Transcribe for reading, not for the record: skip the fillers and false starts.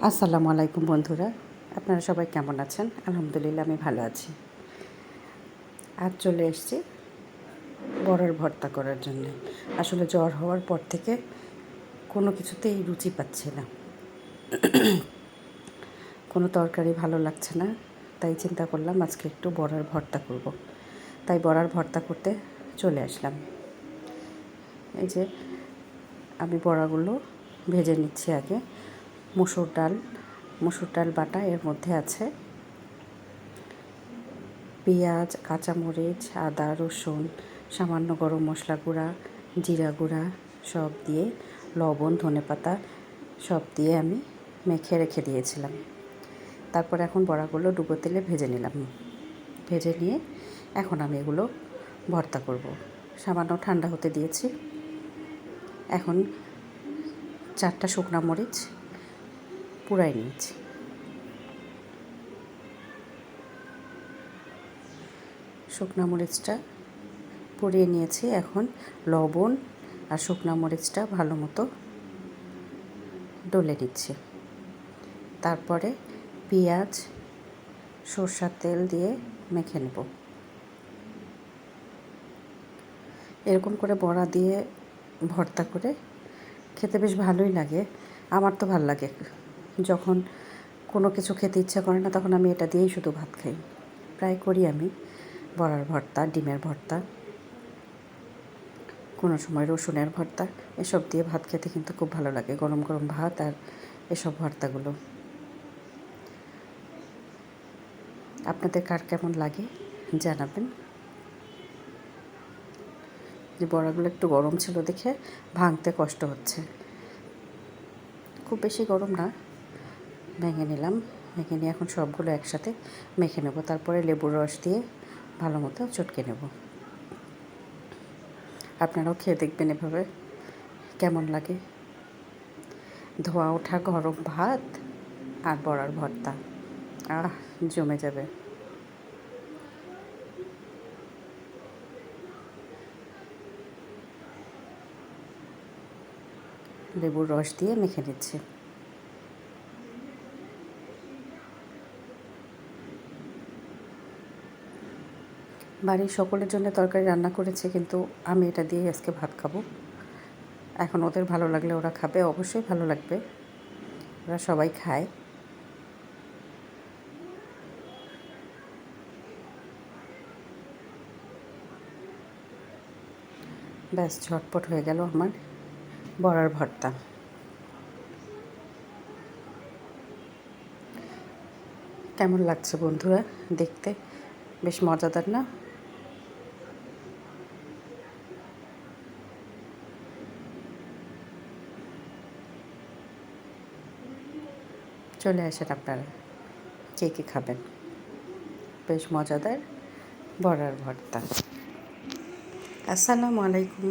আসসালামু আলাইকুম বন্ধুরা, আপনারা সবাই কেমন আছেন? আলহামদুলিল্লাহ আমি ভালো আছি। আজ চলে এসেছি বড়ার ভর্তা করার জন্য। আসলে জ্বর হওয়ার পর থেকে কোনো কিছুতেই রুচি পাচ্ছি না, কোনো তরকারি ভালো লাগছে না। তাই চিন্তা করলাম আজকে একটু বড়ার ভর্তা করব। তাই বড়ার ভর্তা করতে চলে আসলাম। এই যে আমি বড়াগুলো ভেজে নিচ্ছি আগে। মসুর ডাল বাটা, এর মধ্যে আছে পেঁয়াজ, কাঁচামরিচ, আদা, রসুন, সামান্য গরম মশলা গুঁড়া, জিরা গুঁড়া সব দিয়ে, লবণ, ধনেপাতা সব দিয়ে আমি মেখে রেখে দিয়েছিলাম। তারপর এখন বড়াগুলো ডুবো তেলে ভেজে নিলাম। ভেজে নিয়ে এখন আমি এগুলো ভর্তা করব। সামান্য ঠান্ডা হতে দিয়েছি। এখন 4টা শুকনো মরিচ পুড়াই নিয়েছি। শুকনো মরিচটা পুড়িয়ে নিয়েছি। এখন লবণ আর শুকনো মরিচটা ভালো মতো ডলে নিচ্ছি। তারপরে পেঁয়াজ, সরষের তেল দিয়ে মেখে নেব। এরকম করে বড়া দিয়ে ভর্তা করে খেতে বেশ ভালোই লাগে। আমার তো ভালো লাগে। যখন কোনো কিছু খেতে ইচ্ছা করে না, তখন আমি এটা দিয়েই শুধু ভাত খাই। প্রায় করি আমি বড়ার ভর্তা, ডিমের ভর্তা, কোনো সময় রসুনের ভর্তা, এসব দিয়ে ভাত খেতে কিন্তু খুব ভালো লাগে। গরম গরম ভাত আর এসব ভর্তাগুলো। আপনাদের কার কেমন লাগে জানাবেন। যে বড়াগুলো একটু গরম ছিল দেখে ভাঙতে কষ্ট হচ্ছে। খুব বেশি গরম না। ভেঙে নিলাম। ভেঙে নিয়ে এখন সবগুলো একসাথে মেখে নেব। তারপরে লেবুর রস দিয়ে ভালো মতো চটকে নেব। আপনারাও খেয়ে দেখবেন এভাবে কেমন লাগে। ধোয়া ওঠা গরম ভাত আর বড়ার ভর্তা, জমে যাবে। লেবুর রস দিয়ে মেখে নিচ্ছি। বাড়ির সকলের জন্য তরকারি রান্না করেছি, কিন্তু আমি এটা দিয়েই আজকে ভাত খাবো। এখন ওদের ভালো লাগলে ওরা খাবে, অবশ্যই ভালো লাগবে, ওরা সবাই খায়। ব্যাস ঝটপট হয়ে গেল আমার বড়ার ভর্তা। কেমন লাগছে বন্ধুরা দেখতে? বেশ মজাদার না? চলে আসেন আপনারা, কে কে খাবেন। বেশ মজাদার বড়ার ভর্তা। আসসালামু আলাইকুম।